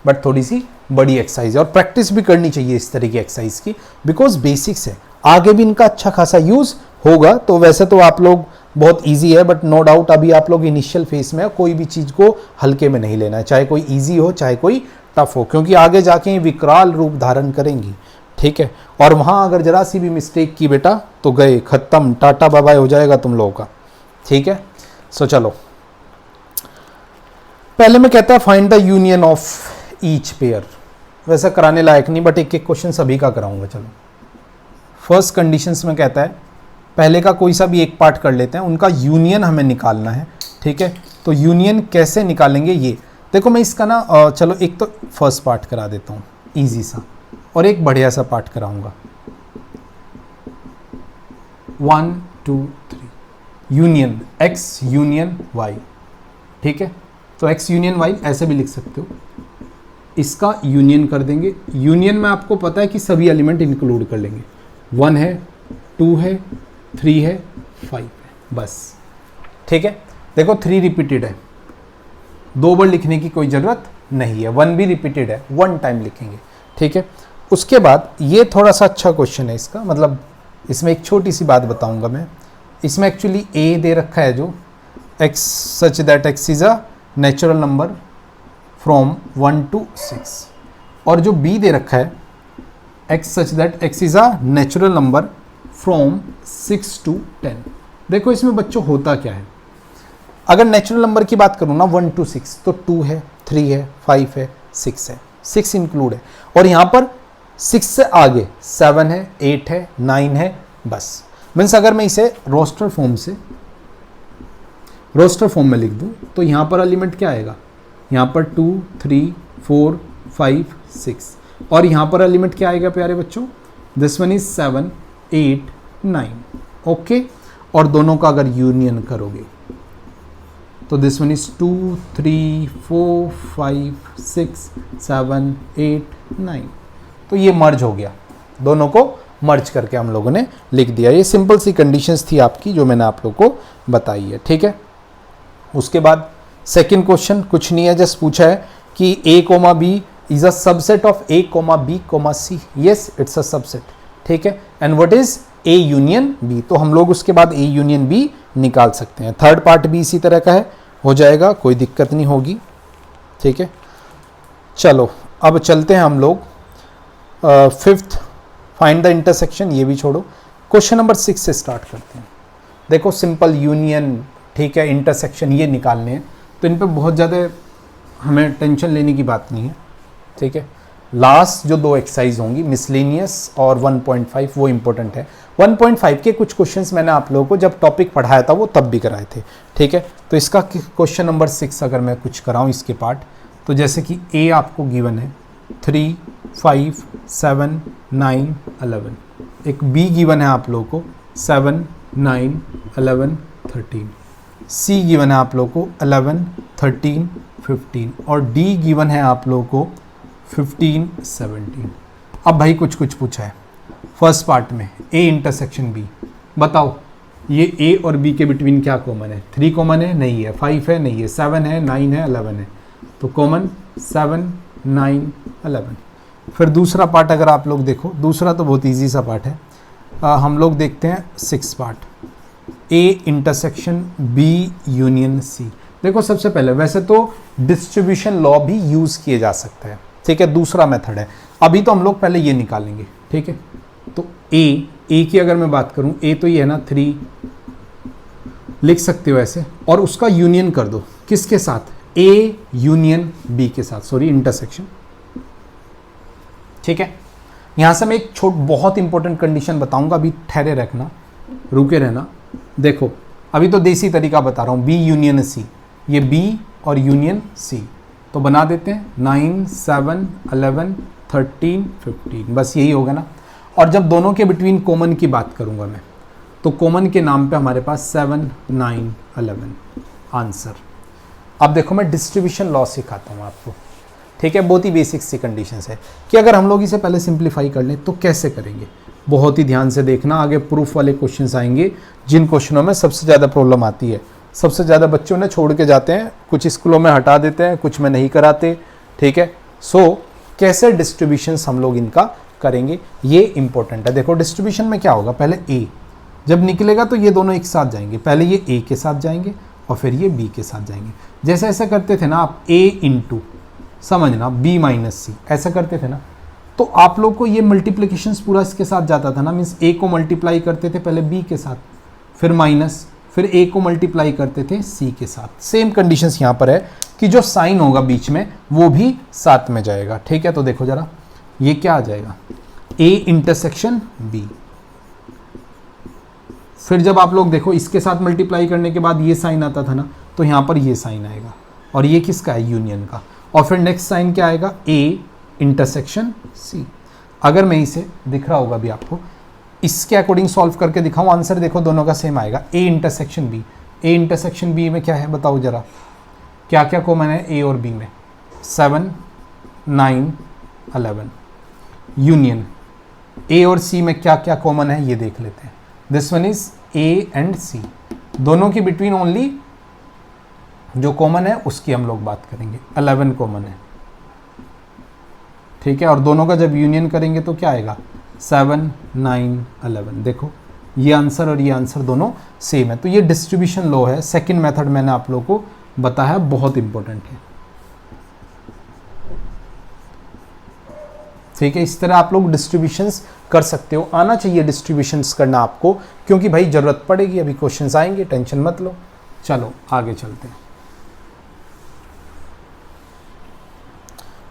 बट थोड़ी सी बड़ी एक्सरसाइज है, और प्रैक्टिस भी करनी चाहिए इस तरह की एक्सरसाइज की, बिकॉज बेसिक्स है, आगे भी इनका अच्छा खासा यूज होगा। तो वैसे तो आप लोग बहुत इजी है, बट नो डाउट अभी आप लोग इनिशियल फेज में है, कोई भी चीज़ को हल्के में नहीं लेना है, चाहे कोई इजी हो चाहे कोई टफ हो, क्योंकि आगे जाके ये विकराल रूप धारण करेंगी। ठीक है, और वहाँ अगर जरा सी भी मिस्टेक की बेटा तो गए, खत्म, टाटा बाय बाय हो जाएगा तुम लोगों का। ठीक है, सो चलो पहले में कहता है find the union of each pair. वैसा कराने लायक नहीं, बट एक एक क्वेश्चन सभी का कराऊंगा। चलो फर्स्ट कंडीशंस में कहता है पहले का कोई सा भी एक पार्ट कर लेते हैं, उनका यूनियन हमें निकालना है। ठीक है, तो यूनियन कैसे निकालेंगे ये देखो, मैं इसका ना चलो एक तो फर्स्ट पार्ट करा देता हूँ इजी सा, और एक बढ़िया सा पार्ट कराऊंगा। 1 2 3 यूनियन x यूनियन y, ठीक है। तो x यूनियन y ऐसे भी लिख सकते हो, इसका यूनियन कर देंगे। यूनियन में आपको पता है कि सभी एलिमेंट इंक्लूड कर लेंगे, 1 है, 2 है, 3 है, 5 है, बस, ठीक है। देखो 3 रिपीटेड है, 2 बार लिखने की कोई ज़रूरत नहीं है, 1 भी रिपीटेड है, 1 टाइम लिखेंगे, ठीक है। उसके बाद ये थोड़ा सा अच्छा क्वेश्चन है इसका, मतलब इसमें एक छोटी सी बात बताऊंगा मैं। इसमें एक्चुअली a दे रखा है जो x such that x is a natural number from 1 to 6, और जो b दे रखा है x such that x is a natural number from 6 to 10। देखो इसमें बच्चों होता क्या है, अगर नेचुरल नंबर की बात करूँ ना 1 to 6, तो 2 है, 3 है, 5 है, 6 है, 6 इंक्लूड है, और यहाँ पर 6 से आगे 7 है, 8 है, 9 है, बस। मीन्स अगर मैं इसे रोस्टर फॉर्म में लिख दूँ तो यहाँ पर एलिमेंट क्या आएगा, यहाँ पर 2 3 4 5 6, और यहाँ पर एलिमेंट क्या आएगा प्यारे बच्चों, दिस वन इज 7 8 9, ओके। और दोनों का अगर यूनियन करोगे तो दिस वन इज 2 3 4 5 6 7 8 9, तो ये मर्ज हो गया, दोनों को मर्ज करके हम लोगों ने लिख दिया। ये सिंपल सी कंडीशंस थी आपकी जो मैंने आप लोगों को बताई है, ठीक है। उसके बाद सेकंड क्वेश्चन कुछ नहीं है, जस्ट पूछा है कि a comma b is a subset of a comma b comma c, yes it's a subset, ठीक है। And what is a union b, तो हम लोग उसके बाद a यूनियन b निकाल सकते हैं। थर्ड पार्ट भी इसी तरह का है, हो जाएगा, कोई दिक्कत नहीं होगी, ठीक है। चलो अब चलते हैं हम लोग फिफ्थ, फाइंड द इंटरसेक्शन, ये भी छोड़ो, क्वेश्चन नंबर 6 से स्टार्ट करते हैं। देखो सिंपल यूनियन, ठीक है, इंटरसेक्शन ये निकालने हैं, तो इन पे बहुत ज़्यादा हमें टेंशन लेने की बात नहीं है, ठीक है। लास्ट जो 2 एक्सरसाइज होंगी मिसलेनियस और 1.5 वो इंपॉर्टेंट है। 1.5 के कुछ क्वेश्चंस मैंने आप लोगों को जब टॉपिक पढ़ाया था वो तब भी कराए थे, ठीक है। तो इसका क्वेश्चन नंबर 6 अगर मैं कुछ कराऊँ इसके पार्ट, तो जैसे कि a आपको गिवन है 3 5 7 9 11, एक b गिवन है आप लोगों को 7 9 11 13, c गिवन है आप लोगों को 11 13 15, और d गिवन है आप लोगों को 15 17। अब भाई कुछ कुछ पूछा है फर्स्ट पार्ट में, a इंटरसेक्शन b, बताओ ये a और b के बिटवीन क्या कॉमन है, 3 कॉमन है, नहीं है, 5 है, नहीं है, 7 है, 9 है, 11 है, तो कॉमन 7 9 11। फिर दूसरा पार्ट अगर आप लोग देखो, दूसरा तो बहुत इजी सा पार्ट है, हम लोग देखते हैं 6 part, a intersection b union c। देखो सबसे पहले वैसे तो डिस्ट्रीब्यूशन लॉ भी यूज़ किए जा सकता है, ठीक है, दूसरा मेथड है। अभी तो हम लोग पहले ये निकालेंगे, ठीक है। तो a की अगर मैं बात करूं, a तो ये है ना 3, लिख सकते हो ऐसे, और उसका यूनियन कर दो किसके साथ, a यूनियन b के साथ, सॉरी इंटरसेक्शन, ठीक है। यहां से मैं एक बहुत इंपॉर्टेंट कंडीशन बताऊंगा, अभी ठहरे रखना, रुके रहना। देखो अभी तो देसी तरीका बता रहा हूं, b यूनियन c, ये b और यूनियन c, तो बना देते हैं 9 7 11 13 15, बस यही होगा ना। और जब दोनों के बिटवीन कॉमन की बात करूंगा मैं, तो कॉमन के नाम पे हमारे पास 7 9 11 आंसर। अब देखो मैं डिस्ट्रीब्यूशन लॉ सिखाता हूँ आपको, ठीक है, बहुत ही बेसिक सी कंडीशंस है कि अगर हम लोग इसे पहले सिंप्लीफाई कर लें तो कैसे करेंगे, बहुत ही ध्यान से देखना, आगे प्रूफ वाले क्वेश्चंस आएंगे जिन क्वेश्चनों में सबसे ज़्यादा प्रॉब्लम आती है, सबसे ज़्यादा बच्चों ने छोड़ के जाते हैं, कुछ स्कूलों में हटा देते हैं, कुछ में नहीं कराते, ठीक है। सो कैसे डिस्ट्रीब्यूशंस हम लोग इनका करेंगे ये इंपॉर्टेंट है। देखो डिस्ट्रीब्यूशन में क्या होगा, पहले a जब निकलेगा तो ये दोनों एक साथ जाएंगे, पहले ये a के साथ जाएंगे और फिर ये b के साथ जाएंगे, जैसे ऐसे करते थे ना आप, a इंटू समझना b माइनस c, ऐसा करते थे ना, तो आप लोग को ये मल्टीप्लिकेशंस पूरा इसके साथ जाता था ना, मीन्स a को मल्टीप्लाई करते थे पहले b के साथ, फिर माइनस, फिर a को मल्टीप्लाई करते थे c के साथ। सेम कंडीशंस यहाँ पर है कि जो साइन होगा बीच में वो भी साथ में जाएगा, ठीक है। तो देखो जरा ये क्या आ जाएगा, a इंटरसेक्शन b, फिर जब आप लोग देखो इसके साथ मल्टीप्लाई करने के बाद ये साइन आता था ना, तो यहाँ पर ये साइन आएगा, और ये किसका है, यूनियन का, और फिर नेक्स्ट साइन क्या आएगा, a इंटरसेक्शन c। अगर मैं इसे दिख रहा होगा अभी आपको, इसके अकॉर्डिंग सॉल्व करके दिखाऊं, आंसर देखो दोनों का सेम आएगा। A intersection B, A intersection B में क्या है बताओ जरा, क्या क्या कॉमन है ए और बी में? 7 9 11। यूनियन ए और सी में क्या क्या कॉमन है ये देख लेते हैं। This one is A and C, दोनों की बिटवीन ओनली जो कॉमन है उसकी हम लोग बात करेंगे। 11 कॉमन है, ठीक है। और दोनों का जब यूनियन करेंगे तो क्या आएगा? 7 9 11। देखो ये आंसर और ये आंसर दोनों सेम है। तो ये डिस्ट्रीब्यूशन लॉ है, सेकंड मेथड मैंने आप लोगों को बताया, बहुत इंपॉर्टेंट है, ठीक है। इस तरह आप लोग डिस्ट्रीब्यूशंस कर सकते हो, आना चाहिए डिस्ट्रीब्यूशंस करना आपको, क्योंकि भाई जरूरत पड़ेगी, अभी क्वेश्चंस आएंगे, टेंशन मत लो। चलो आगे चलते हैं।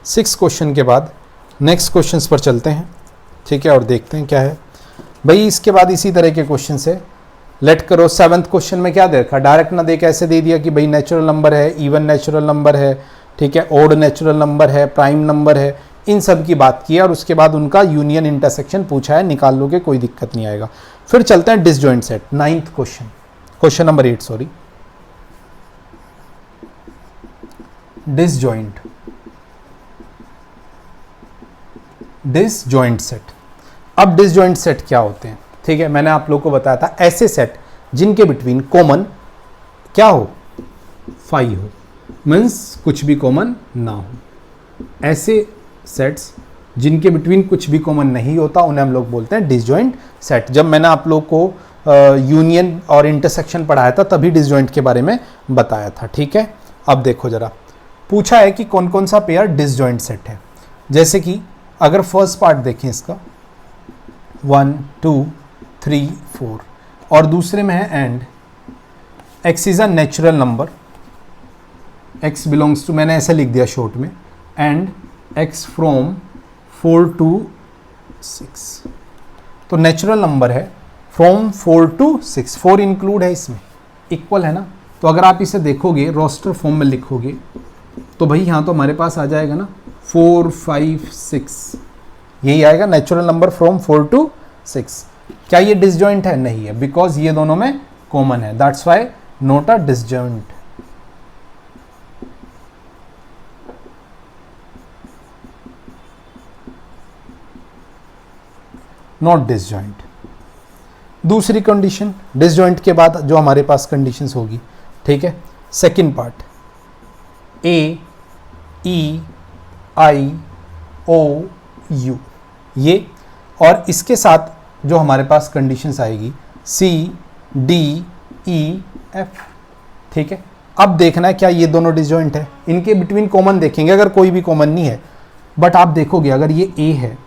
6 क्वेश्चन के बाद नेक्स्ट क्वेश्चंस पर चलते हैं, ठीक है, और देखते हैं क्या है भाई। इसके बाद इसी तरह के क्वेश्चन है। लेट करो 7th क्वेश्चन में क्या दे रखा, डायरेक्ट ना दे के ऐसे दे दिया कि भाई नेचुरल नंबर है, इवन नेचुरल नंबर है, ठीक है, ऑड नेचुरल नंबर है, प्राइम नंबर है, इन सब की बात की और उसके बाद उनका यूनियन इंटरसेक्शन पूछा है, निकाल लोगे कोई दिक्कत नहीं आएगा। फिर चलते हैं disjoint set, 9th question, question number 8 sorry, disjoint set. अब डिसजॉइंट सेट क्या होते हैं, ठीक है, मैंने आप लोग को बताया था ऐसे सेट जिनके बिटवीन कॉमन क्या हो, 5 हो, मीन्स कुछ भी कॉमन ना हो। ऐसे सेट्स जिनके बिटवीन कुछ भी कॉमन नहीं होता उन्हें हम लोग बोलते हैं डिसजॉइंट सेट। जब मैंने आप लोग को यूनियन और इंटरसेक्शन पढ़ाया था तभी डिसजॉइंट के बारे में बताया था, ठीक है। अब देखो जरा, पूछा है कि कौन कौन सा पेयर डिसजॉइंट सेट है। जैसे कि अगर फर्स्ट पार्ट देखें इसका 1 2 3 4 और दूसरे में है and, x is a natural number, x belongs to, मैंने ऐसे लिख दिया शॉर्ट में, एंड x फ्रॉम 4 to 6, तो नेचुरल नंबर है फ्रॉम 4 to 6, 4 इंक्लूड है इसमें, इक्वल है ना। तो अगर आप इसे देखोगे रोस्टर फॉर्म में लिखोगे तो भाई यहाँ तो हमारे पास आ जाएगा ना 4 5 6, यही आएगा नेचुरल नंबर फ्रॉम 4 to 6। क्या ये डिसजॉइंट है? नहीं है, बिकॉज ये दोनों में कॉमन है, that's why not a disjoint. Not disjoint. दूसरी कंडीशन डिसजॉइंट के बाद जो हमारे पास कंडीशंस होगी, ठीक है, second part A E I O U, ये, और इसके साथ जो हमारे पास कंडीशंस आएगी सी डी ई एफ, ठीक है। अब देखना है क्या ये दोनों डिसजॉइंट है, इनके बिटवीन कॉमन देखेंगे, अगर कोई भी कॉमन नहीं है, बट आप देखोगे अगर ये ए है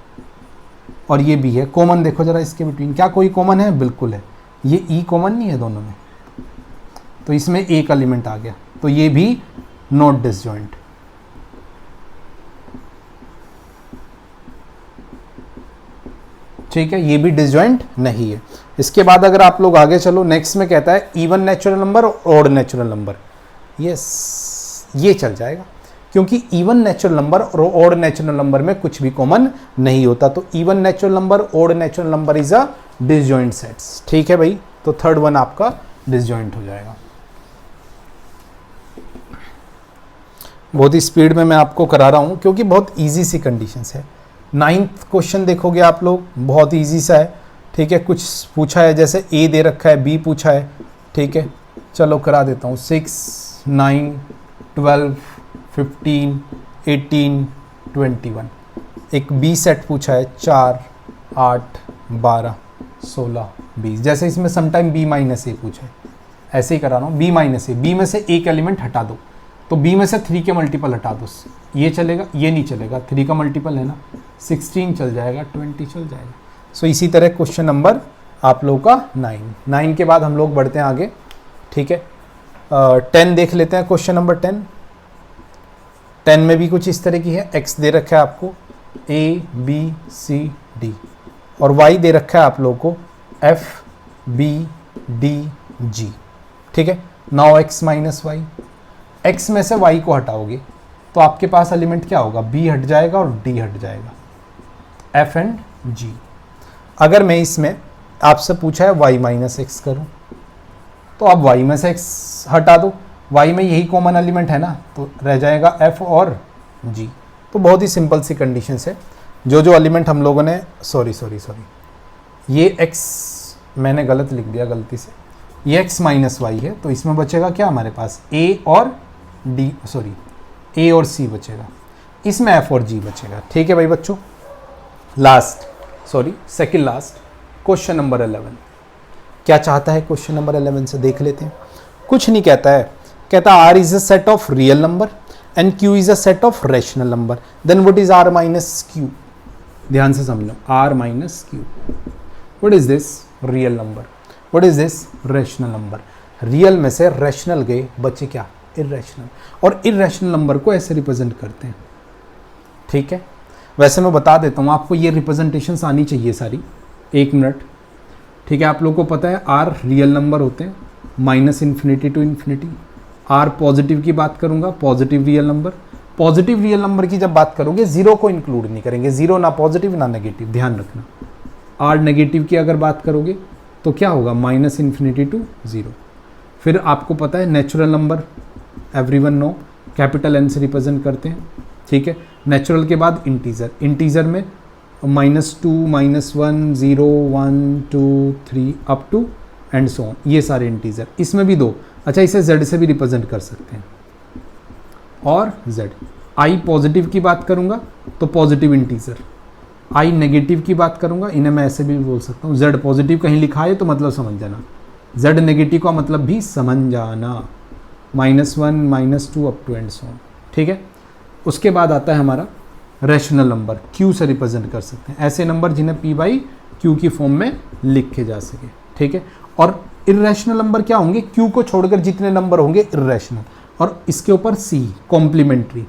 और ये बी है, कॉमन देखो जरा इसके बिटवीन, क्या कोई कॉमन है? बिल्कुल है, ये ई कॉमन नहीं है दोनों में, तो इसमें एक एलिमेंट आ गया, तो ये भी नॉट डिसजॉइंट। ठीक है, ये भी डिसजॉइंट नहीं है। इसके बाद अगर आप लोग आगे चलो, नेक्स्ट में कहता है इवन नेचुरल नंबर और ऑड नेचुरल नंबर, यस ये चल जाएगा, क्योंकि इवन नेचुरल नंबर और ऑड नेचुरल नंबर में कुछ भी कॉमन नहीं होता, तो even natural number odd natural number is a disjoint sets, ठीक है भाई। तो थर्ड वन आपका डिसजॉइंट हो जाएगा। बहुत ही स्पीड में मैं आपको करा रहा हूं क्योंकि बहुत इजी सी कंडीशंस है। 9th क्वेश्चन देखोगे आप लोग, बहुत इजी सा है, ठीक है। कुछ पूछा है जैसे ए दे रखा है, बी पूछा है, ठीक है, चलो करा देता हूँ। 6 9 12 15 18 21, एक बी सेट पूछा है 4 8 12 16 20, जैसे इसमें समटाइम बी माइनस ए पूछा है, ऐसे ही करा रहा हूँ। बी माइनस ए, बी में से एक एलिमेंट हटा दो, तो बी में से 3 के मल्टीपल हटा दो, ये चलेगा, ये नहीं चलेगा, 3 का मल्टीपल है ना, 16 चल जाएगा, 20 चल जाएगा। सो इसी तरह क्वेश्चन नंबर आप लोगों का 9 के बाद हम लोग बढ़ते हैं आगे, ठीक है। 10 देख लेते हैं, क्वेश्चन नंबर 10 में भी कुछ इस तरह की है, एक्स दे रखा है आपको ए बी सी डी, और वाई दे रखा है आप लोगों को एफ बी डी जी, ठीक है। Now X minus Y, X में से वाई को हटाओगे तो आपके पास एलिमेंट क्या होगा, बी हट जाएगा और डी हट जाएगा, एफ एंड जी। अगर मैं इसमें आपसे पूछा है y माइनस एक्स करूँ, तो अब y में से x हटा दो, y में यही कॉमन एलिमेंट है ना, तो रह जाएगा f और g। तो बहुत ही सिंपल सी कंडीशन है। जो जो एलिमेंट हम लोगों ने सॉरी ये x मैंने गलत लिख दिया गलती से, ये x माइनस वाई है, तो इसमें बचेगा क्या हमारे पास a और c बचेगा, इसमें f और g बचेगा। ठीक है भाई बच्चों, सेकंड लास्ट क्वेश्चन नंबर 11 क्या चाहता है, क्वेश्चन नंबर 11 से देख लेते हैं। कुछ नहीं कहता है, कहता R is a set of real number and Q is a set of rational number, then what is R minus Q। ध्यान से समझ लो, R minus Q, what is this real number, what is this rational number. Real में से rational गए, बचे क्या irrational, और इररेशनल नंबर को ऐसे रिप्रेजेंट करते हैं। ठीक है, वैसे मैं बता देता हूँ आपको, ये रिप्रेजेंटेशंस आनी चाहिए सारी, एक मिनट। ठीक है, आप लोगों को पता है R रियल नंबर होते हैं, minus infinity to infinity. R positive की बात करूंगा, positive real number. Positive real number की जब बात करोगे जीरो को इंक्लूड नहीं करेंगे, जीरो ना पॉजिटिव ना नेगेटिव, ध्यान रखना। R नेगेटिव की अगर बात करोगे तो क्या होगा, माइनस इन्फिनिटी टू जीरो। फिर आपको पता है natural number, everyone know, capital N से रिप्रेजेंट करते हैं। ठीक है, नेचुरल के बाद इंटीजर, इंटीजर में -2, -1, 0, 1, 2, 3 up to and so on, ये सारे इंटीजर। इसमें भी दो, अच्छा इसे Z से भी रिप्रेजेंट कर सकते हैं, और Z। I पॉजिटिव की बात करूंगा तो पॉजिटिव इंटीजर, I नेगेटिव की बात करूंगा, इन्हें मैं ऐसे भी बोल सकता हूँ। Z पॉजिटिव कहीं लिखा है तो मतलब समझ जाना, Z नेगेटिव का मतलब भी समझ जाना, -1, -2 up to and so on. ठीक है, उसके बाद आता है हमारा रैशनल नंबर, Q से रिप्रेजेंट कर सकते हैं, ऐसे नंबर जिन्हें P बाई Q की फॉर्म में लिखे जा सके। ठीक है, और इररेशनल नंबर क्या होंगे, Q को छोड़कर जितने नंबर होंगे इररेशनल, और इसके ऊपर C कॉम्प्लीमेंट्री।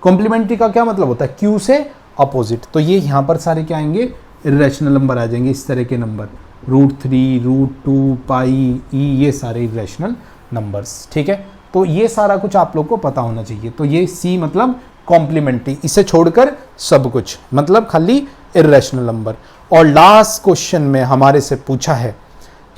कॉम्प्लीमेंट्री का क्या मतलब होता है, Q से अपोजिट, तो ये यहाँ पर सारे क्या आएंगे, इररेशनल नंबर आ जाएंगे, इस तरह के नंबर, √3, √2, पाई, E, ये सारे इररेशनल नंबर्स। ठीक है, तो ये सारा कुछ आप लोग को पता होना चाहिए। तो ये C मतलब कॉम्प्लीमेंट्री, इसे छोड़कर सब कुछ, मतलब खाली इररेशनल नंबर। और लास्ट क्वेश्चन में हमारे से पूछा है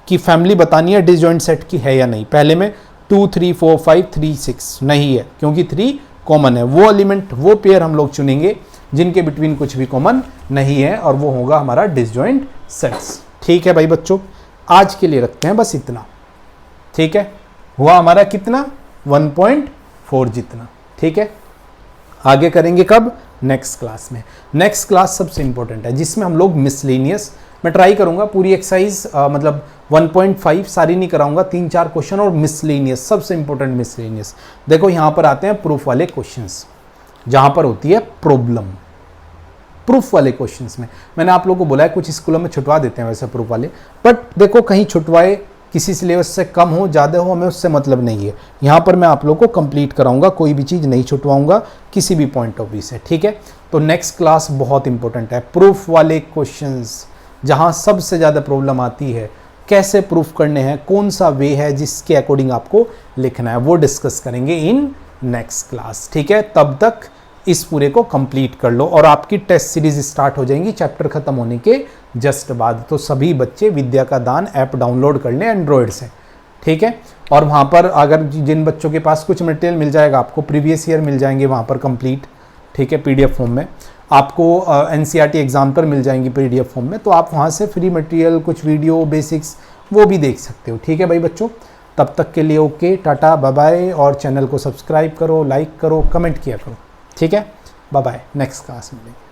कि फैमिली बतानी है डिसजॉइंट सेट की है या नहीं। पहले में 2, 3, 4, 5, 3, 6 नहीं है, क्योंकि 3 कॉमन है। वो एलिमेंट, वो पेयर हम लोग चुनेंगे जिनके बिटवीन कुछ भी कॉमन नहीं है, और वो होगा हमारा डिसजॉइंट सेट्स। ठीक है भाई बच्चों, आज के लिए रखते हैं बस इतना। ठीक है, हुआ हमारा कितना, 1.4 जितना। ठीक है, आगे करेंगे कब, नेक्स्ट क्लास में। नेक्स्ट क्लास सबसे इंपॉर्टेंट है, जिसमें हम लोग मिसलेनियस, मैं ट्राई करूंगा पूरी एक्सरसाइज मतलब 1.5 सारी नहीं कराऊंगा, 3-4 क्वेश्चन, और मिसलेनियस सबसे इंपॉर्टेंट मिसलेनियस। देखो यहां पर आते हैं प्रूफ वाले क्वेश्चंस, जहां पर होती है प्रॉब्लम। प्रूफ वाले क्वेश्चंस में मैंने आप लोगों को बोला है कुछ स्कूलों में छुटवा देते हैं वैसे प्रूफ वाले, बट देखो कहीं छुटवाए, किसी सिलेबस से कम हो ज़्यादा हो, हमें उससे मतलब नहीं है। यहाँ पर मैं आप लोगों को कंप्लीट कराऊंगा, कोई भी चीज़ नहीं छुटवाऊंगा किसी भी पॉइंट ऑफ व्यू से। ठीक है, तो नेक्स्ट क्लास बहुत इंपॉर्टेंट है, प्रूफ वाले क्वेश्चंस, जहाँ सबसे ज़्यादा प्रॉब्लम आती है, कैसे प्रूफ करने हैं, कौन सा वे है जिसके अकॉर्डिंग आपको लिखना है, वो डिस्कस करेंगे इन नेक्स्ट क्लास। ठीक है, तब तक इस पूरे को कंप्लीट कर लो, और आपकी टेस्ट सीरीज स्टार्ट हो जाएंगी चैप्टर खत्म होने के जस्ट बाद। तो सभी बच्चे विद्या का दान ऐप डाउनलोड कर लें एंड्रॉयड से। ठीक है, और वहाँ पर अगर जिन बच्चों के पास कुछ मटेरियल मिल जाएगा, आपको प्रीवियस ईयर मिल जाएंगे वहाँ पर कंप्लीट। ठीक है, PDF फॉर्म में आपको NCERT एग्जाम पर मिल जाएंगी PDF फॉर्म में, तो आप वहाँ से फ्री मटेरियल, कुछ वीडियो बेसिक्स वो भी देख सकते हो। ठीक है भाई बच्चों, तब तक के लिए ओके, टाटा, बाय बाय, और चैनल को सब्सक्राइब करो, लाइक करो, कमेंट किया करो। ठीक है, बाय बाय, नेक्स्ट क्लास मिलेंगे।